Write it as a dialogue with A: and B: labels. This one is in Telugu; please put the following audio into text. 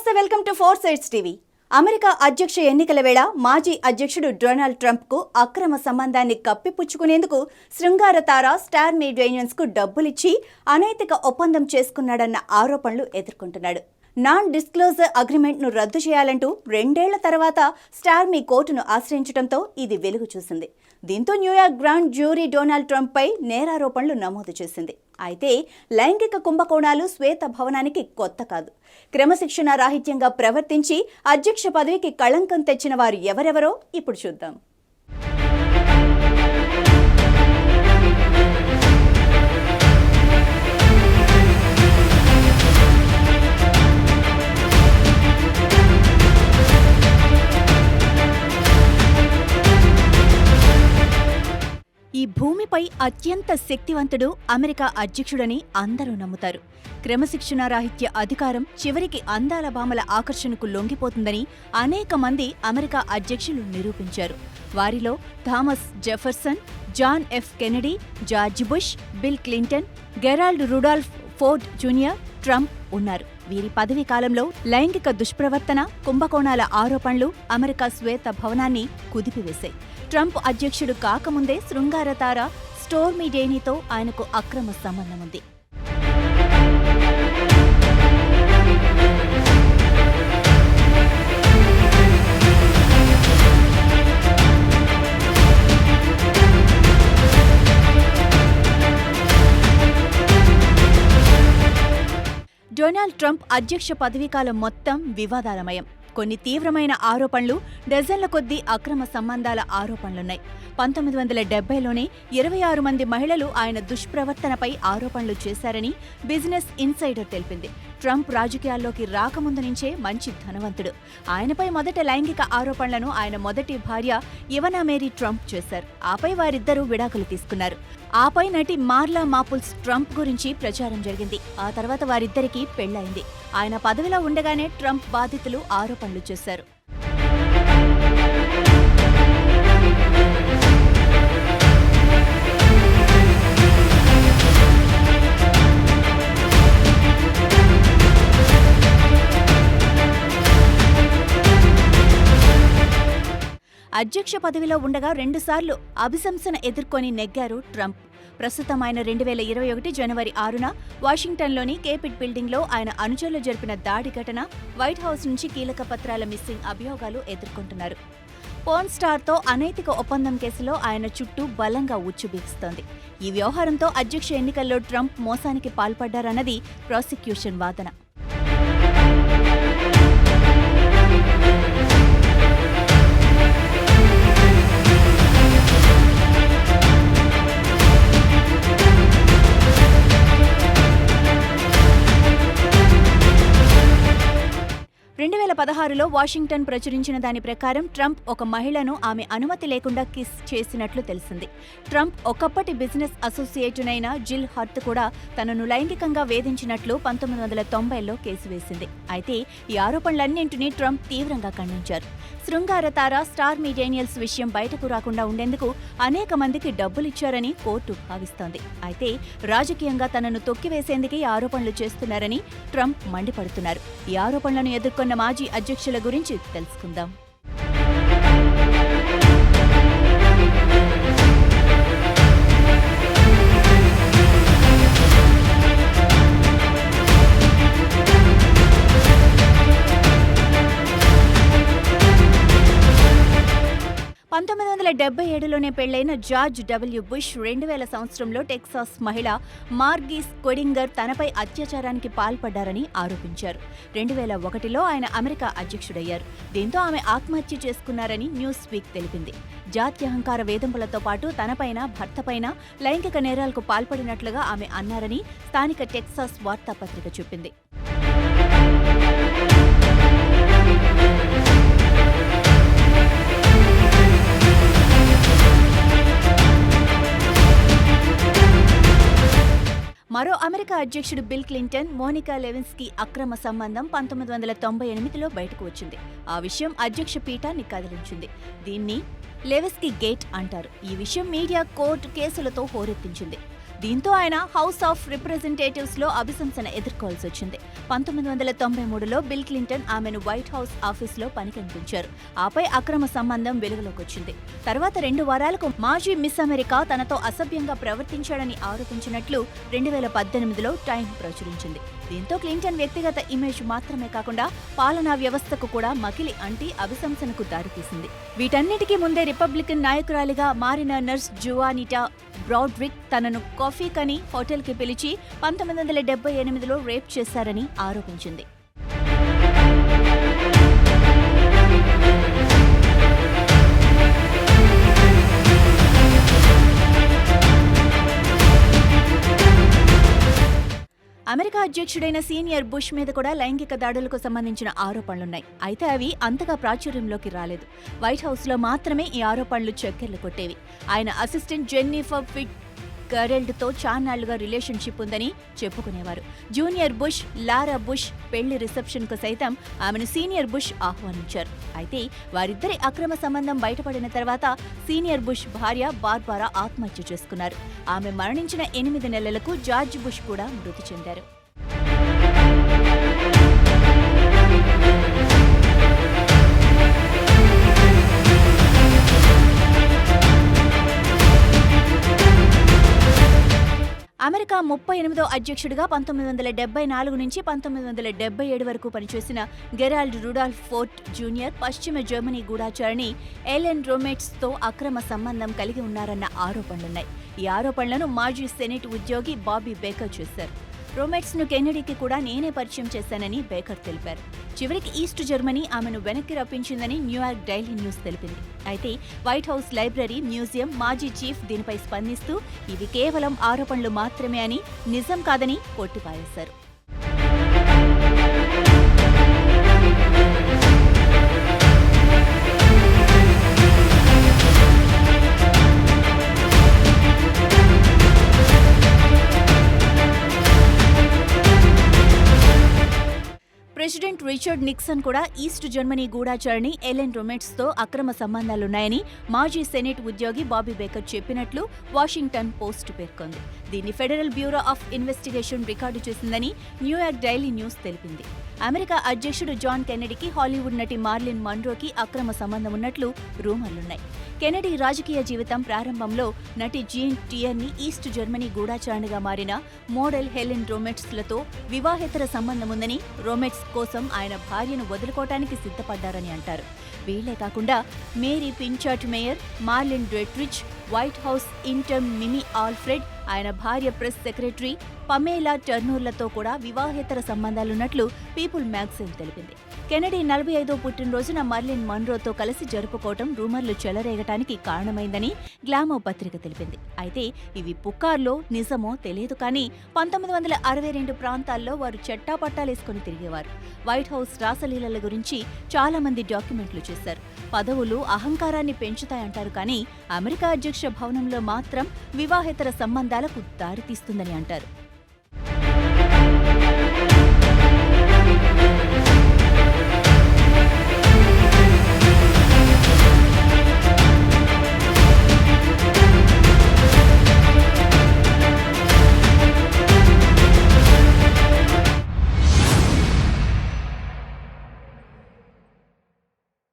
A: నమస్తే, welcome to 4 sides TV. America అధ్యక్ష ఎన్నికల వేళ మాజీ అధ్యక్షుడు డొనాల్డ్ ట్రంప్కు అక్రమ సంబంధాన్ని కప్పిపుచ్చుకునేందుకు శృంగార తార స్టార్మీ డానియల్స్కు డబ్బులిచ్చి అనైతిక ఒప్పందం చేసుకున్నాడన్న ఆరోపణలు ఎదుర్కొంటున్నాడు. నాన్ డిస్క్లోజర్ అగ్రిమెంట్ను రద్దు చేయాలంటూ 2 ఏళ్ల తర్వాత స్టార్మీ కోర్టును ఆశ్రయించడంతో ఇది వెలుగు చూసింది. దీంతో న్యూయార్క్ గ్రాండ్ జ్యూరీ డొనాల్డ్ ట్రంప్పై నేరారోపణలు నమోదు చేసింది. అయితే లైంగిక కుంభకోణాలు శ్వేత భవనానికి కొత్త కాదు. క్రమశిక్షణ రాహిత్యంగా ప్రవర్తించి అధ్యక్ష పదవికి కళంకం తెచ్చిన వారు ఎవరెవరో ఇప్పుడు చూద్దాం. ఈ భూమిపై అత్యంత శక్తివంతుడు అమెరికా అధ్యక్షుడని అందరూ నమ్ముతారు. క్రమశిక్షణ రాహిత్య అధికారం చివరికి అందాల భామల ఆకర్షణకు లొంగిపోతుందని అనేక మంది అమెరికా అధ్యక్షులు నిరూపించారు. వారిలో Thomas Jefferson, John F Kennedy, George Bush, Bill Clinton, Gerald Rudolph Ford Junior, Trump ఉన్నారు. వీరి పదవీ కాలంలో లైంగిక దుష్ప్రవర్తన, కుంభకోణాల ఆరోపణలు అమెరికా శ్వేత భవనాన్ని కుదిపివేశాయి. ట్రంప్ అధ్యక్షుడు కాకముందే శృంగార తార స్టోర్మీ డేనీతో ఆయనకు అక్రమ సంబంధం ఉంది. డొనాల్డ్ ట్రంప్ అధ్యక్ష పదవీకాలం మొత్తం వివాదాలమయం. కొన్ని తీవ్రమైన ఆరోపణలు, డజన్ల కొద్దీ అక్రమ సంబంధాల ఆరోపణలున్నాయి. 1970లోనే 26 మంది మహిళలు ఆయన దుష్ప్రవర్తనపై ఆరోపణలు చేశారని బిజినెస్ ఇన్సైడర్ తెలిపింది. ట్రంప్ రాజకీయాల్లోకి రాకముందు నుంచే మంచి ధనవంతుడు. ఆయనపై మొదట లైంగిక ఆరోపణలను ఆయన మొదటి భార్య ఇవనా మేరీ ట్రంప్ చేశారు. ఆపై వారిద్దరూ విడాకులు తీసుకున్నారు. ఆపై నటి మార్లా మాపుల్స్ ట్రంప్ గురించి ప్రచారం జరిగింది. ఆ తర్వాత వారిద్దరికీ పెళ్లైంది. ఆయన పదవిలో ఉండగానే ట్రంప్ బాధితులు ఆరోపణలు చేశారు. అధ్యక్ష పదవిలో ఉండగా 2 సార్లు అభిశంసన ఎదుర్కొని నెగ్గారు ట్రంప్. ప్రస్తుతం ఆయన 2021 జనవరి 6న వాషింగ్టన్లోని కేపిట్ బిల్డింగ్లో ఆయన అనుచరులు జరిపిన దాడి ఘటన, వైట్ హౌస్ నుంచి కీలక పత్రాల మిస్సింగ్ అభియోగాలు ఎదుర్కొంటున్నారు. పోర్న్ స్టార్తో అనైతిక ఒప్పందం కేసులో ఆయన చుట్టూ బలంగా ఉచ్చుబిగుస్తోంది. ఈ వ్యవహారంతో అధ్యక్ష ఎన్నికల్లో ట్రంప్ మోసానికి పాల్పడ్డారన్నది ప్రాసిక్యూషన్ వాదన. వాషింగ్టన్ ప్రచురించిన దాని ప్రకారం ట్రంప్ ఒక మహిళను ఆమె అనుమతి లేకుండా కిస్ చేసినట్లు తెలిసింది. ట్రంప్ ఒకప్పటి బిజినెస్ అసోసియేటునైన జిల్ హర్త్ కూడా తనను లైంగికంగా వేధించినట్లు 1990లో కేసు వేసింది. అయితే ఈ ఆరోపణలన్నింటినీ ట్రంప్ తీవ్రంగా ఖండించారు. శృంగార తార స్టార్మీ డానియల్స్ విషయం బయటకు రాకుండా ఉండేందుకు అనేక మందికి డబ్బులిచ్చారని కోర్టు భావిస్తోంది. అయితే రాజకీయంగా తనను తొక్కివేసేందుకే ఆరోపణలు చేస్తున్నారని ట్రంప్ మండిపడుతున్నారు. ఈ ఆరోపణలను ఎదుర్కొన్న మాజీ అధ్యక్షుల గురించి తెలుసుకుందాం. లోనే పెళ్లైన జార్జ్ డబ్ల్యూ బుష్ 2000 సంవత్సరంలో టెక్సాస్ మహిళ మార్గీస్ కొడింగర్ తనపై అత్యాచారానికి పాల్పడ్డారని ఆరోపించారు. 2001లో ఆయన అమెరికా అధ్యక్షుడయ్యారు. దీంతో ఆమె ఆత్మహత్య చేసుకున్నారని న్యూస్ వీక్ తెలిపింది. జాత్యహంకార వేధింపులతో పాటు తనపైన, భర్తపైన లైంగిక నేరాలకు పాల్పడినట్లుగా ఆమె అన్నారని స్థానిక టెక్సాస్ వార్తాపత్రిక చెప్పింది. మరో అమెరికా అధ్యక్షుడు బిల్ క్లింటన్, మోనికా లెవిన్స్కీ అక్రమ సంబంధం 1998లో బయటకు వచ్చింది. ఆ విషయం అధ్యక్ష పీఠాన్ని కదిలించింది. దీన్ని లెవిన్స్కీ గేట్ అంటారు. ఈ విషయం మీడియా, కోర్టు కేసులతో హోరెత్తించింది. దీంతో ఆయన హౌస్ ఆఫ్ రిప్రజెంటేటివ్స్ లో అభిశంసన ఎదుర్కోవాల్సి వచ్చింది. 1993లో బిల్ క్లింటన్ ఆమెను వైట్ హౌస్ ఆఫీసులో పనికనిపించారు. ఆపై అక్రమ సంబంధం వెలుగులోకొచ్చింది. తర్వాత 2 వారాలకు మాజీ మిస్ అమెరికా తనతో అసభ్యంగా ప్రవర్తించాడని ఆరోపించినట్లు 2018లో టైమ్ ప్రచురించింది. దీంతో క్లింటన్ వ్యక్తిగత ఇమేజ్ మాత్రమే కాకుండా పాలనా వ్యవస్థకు కూడా మకిలి అంటి అభిశంసనకు దారితీసింది. వీటన్నిటికీ ముందే రిపబ్లికన్ నాయకురాలిగా మారిన నర్స్ జువానిటా బ్రాడ్రిక్ తనను కాఫీ కని హోటల్కి పిలిచి 1978లో రేప్ చేశారని ఆరోపించింది. అమెరికా అధ్యక్షుడైన సీనియర్ బుష్ మీద కూడా లైంగిక దాడులకు సంబంధించిన ఆరోపణలున్నాయి. అయితే అవి అంతగా ప్రాచుర్యంలోకి రాలేదు. వైట్ హౌస్లో మాత్రమే ఈ ఆరోపణలు చక్కెర్లు కొట్టేవి. ఆయన అసిస్టెంట్ జెన్నిఫర్ ఫిట్ గరెల్డ్తో చాన్నాళ్లుగా రిలేషన్షిప్ ఉందని చెప్పుకునేవారు. జూనియర్ బుష్, లారా బుష్ పెళ్లి రిసెప్షన్కు సైతం ఆమెను సీనియర్ బుష్ ఆహ్వానించారు. అయితే వారిద్దరి అక్రమ సంబంధం బయటపడిన తర్వాత సీనియర్ బుష్ భార్య బార్బరా ఆత్మహత్య చేసుకున్నారు. ఆమె మరణించిన 8 నెలలకు జార్జ్ బుష్ కూడా మృతి చెందారు. అమెరికా 38వ అధ్యక్షుడిగా 1974 నుంచి 1977 వరకు పనిచేసిన గెరాల్డ్ రుడాల్ఫ్ ఫోర్ట్ జూనియర్ పశ్చిమ జర్మనీ గూఢాచారిణి ఎలెన్ రోమెట్స్తో అక్రమ సంబంధం కలిగి ఉన్నారన్న ఆరోపణలున్నాయి. ఈ ఆరోపణలను మాజీ సెనెట్ ఉద్యోగి బాబీ బేకర్ చేశారు. రోమెట్స్ను కెన్నడీకి కూడా నేనే పరిచయం చేశానని బేకర్ తెలిపారు. చివరికి ఈస్ట్ జర్మనీ ఆమెను వెనక్కి రప్పించిందని న్యూయార్క్ డైలీ న్యూస్ తెలిపింది. అయితే వైట్ హౌస్ లైబ్రరీ, మ్యూజియం మాజీ చీఫ్ దీనిపై స్పందిస్తూ ఇవి కేవలం ఆరోపణలు మాత్రమే అని, నిజం కాదని కొట్టిపారేశారు. ప్రెసిడెంట్ రిచర్డ్ నిక్సన్ కూడా ఈస్ట్ జర్మనీ గూఢాచారిణి ఎలెన్ రోమెట్స్తో అక్రమ సంబంధాలున్నాయని మాజీ సెనెట్ ఉద్యోగి బాబీ బేకర్ చెప్పినట్లు వాషింగ్టన్ పోస్ట్ పేర్కొంది. దీన్ని federal bureau of investigation record చేసిందని న్యూయార్క్ డైలీ న్యూస్ తెలిపింది. అమెరికా అధ్యక్షుడు జాన్ కెన్నడీకి హాలీవుడ్ నటి మార్లిన్ మన్రోకి అక్రమ సంబంధం ఉన్నట్లు రూమర్లున్నాయి. కెన్నడీ రాజకీయ జీవితం ప్రారంభంలో నటి జీన్ టియర్ని ఈస్ట్ జర్మనీ గూఢాచారిణిగా మారిన మోడల్ హెలెన్ రోమెట్స్లతో వివాహేతర సంబంధముందని, రోమెట్స్ కోసం ఆయన భార్యను వదులుకోవటానికి సిద్ధపడ్డారని అంటారు. వీళ్లే కాకుండా Mary Pinchot Meyer, Marlene Dietrich, White House intern Mimi Alford, ఆయన భార్య ప్రెస్ సెక్రటరీ పమేలా టర్నర్లతో కూడా వివాహేతర సంబంధాలున్నట్లు పీపుల్ మ్యాగజైన్ తెలిపింది. కెన్నడీ 45వ పుట్టినరోజున మర్లిన్ మన్రోతో కలిసి జరుపుకోవటం రూమర్లు చెలరేగటానికి కారణమైందని గ్లామో పత్రిక తెలిపింది. అయితే ఇవి పుకార్లో నిజమో తెలియదు కానీ 1962 ప్రాంతాల్లో వారు చెట్టాపట్టాలేసుకుని తిరిగేవారు. వైట్ హౌస్ రాసలీలల గురించి చాలా మంది డాక్యుమెంట్లు చేశారు. పదవులు అహంకారాన్ని పెంచుతాయంటారు కానీ అమెరికా అధ్యక్ష భవనంలో మాత్రం వివాహేతర సంబంధాలకు దారితీస్తుందని అంటారు.